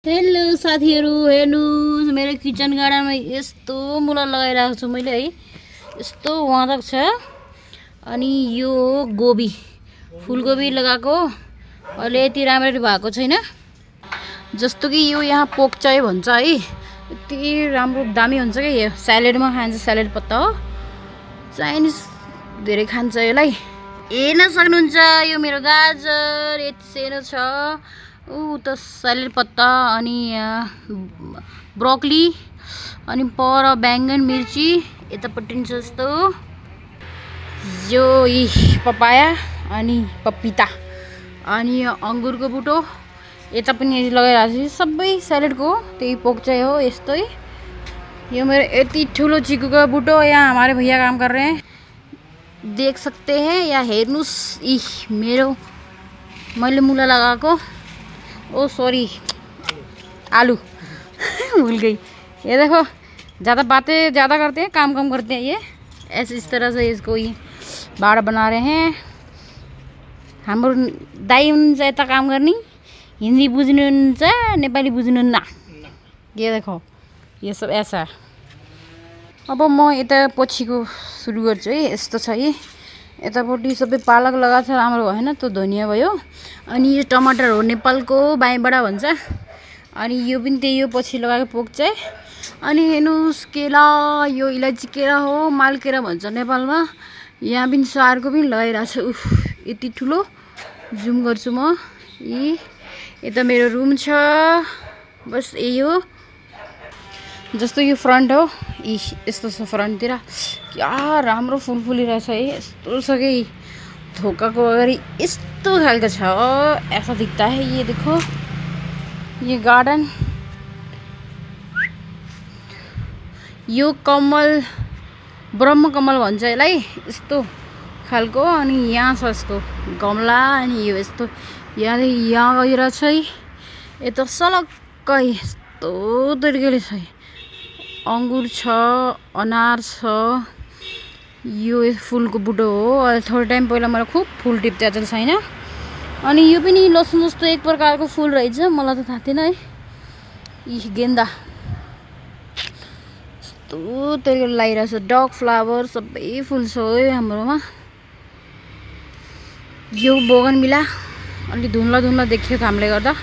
Hello साथीहरु, हेर्नुस् मेरो किचन गार्डनमा यस्तो मुला लगाइरहेको छु मैले है। यस्तो वादक छ। अनि यो गोबी फूलगोबी लगाएको अहिले यति राम्ररी भएको छैन। जस्तो कि यो यहाँ पोक चाय भन्छ है, यति राम्रो दामी हुन्छ के यो। स्यालेडमा खान्छ, स्यालेड पत्ता हो, चाइनिज धेरै खान्छ यसलाई। हेर्न सक्नुहुन्छ यो मेरो गाजर यति सानो छ। त सैलेड पत्ता अनि ब्रोकली अनि पर बैंगन मिर्ची यतापट्टि जस्तो यो पपाया अनि पपिता अनि अंगुरको बुटो यता पनि लगाइरहेको छु। सबै सैलेडको त्यही पोक चाहिँ हो। यस्तै यो मेरो यति ठुलो चिकुको बुटो, यहाँ हमारे भैया काम कर रहे हैं, देख सकते हैं। या हेर्नुस् मेरो मैले मुला लगाएको, ओ सॉरी आलू भूल गई। ये देखो, ज़्यादा बातें ज़्यादा करते हैं, काम कम करते हैं। ये ऐसे इस तरह से इसको ये बाड़ बना रहे हैं। हाम्रो दाई हुनुहुन्छ यता काम गर्ने, हिन्दी बुझ्नुहुन्छ नेपाली बुझ्नुहुन्न। ये देखो ये सब ऐसा। अब म यता पछिको सुरु गर्छु है। यस्तो छ है, यतापट्टि सबै पालक लगाएको छ, राम्रो भएन त धनिया भयो। अनि यो टमाटर हो, नेपालको बाईबडा भन्छ। अनि यो पनि त्यही हो, पछि लगाएको पोक चाहिँ। अनि हेर्नुस् केला, यो इलायची केरा हो, माल केरा भन्छ नेपालमा। यहाँ पनि सारको पनि लगाइरहेको छ। उफ यति ठुलो जुम गर्छु म। यता मेरो रुम छ, बस यही हो। जस्तो यो फ्रन्ट हो, यस्तो छ फ्रन्टतिर। क्या राम्रो फुल फुलिरहेछ है। यस्तो छ कि धोकाको अगाडि यस्तो खालको छ, ऐसा दिखता है। ये देखो ये गार्डन, यो कमल ब्रह्म कमल भन्छ यसलाई, यस्तो खालको। अनि यहाँ छ यसको गमला, अनि यो यस्तो यहाँ गइरहेछ है। यता सलक्कै यस्तो तरिकाले छ। अंगुर छ, अनार छ, यो फुलको बुटो हो। अहिले थोरै टाइम पहिला मैले खुब फुल टिप्थे, अचेल छैन। अनि यो पनि लसुन जस्तो एक प्रकारको फुल रहेछ, मलाई त थाहा थिएन है। गेन्दा यस्तो तरिकाले लगाइरहेछ। डग फ्लावर सबै फुल छ है हाम्रोमा। यो बोगनविला अलि धुन्ला धुन्ला देखियो घामले गर्दा।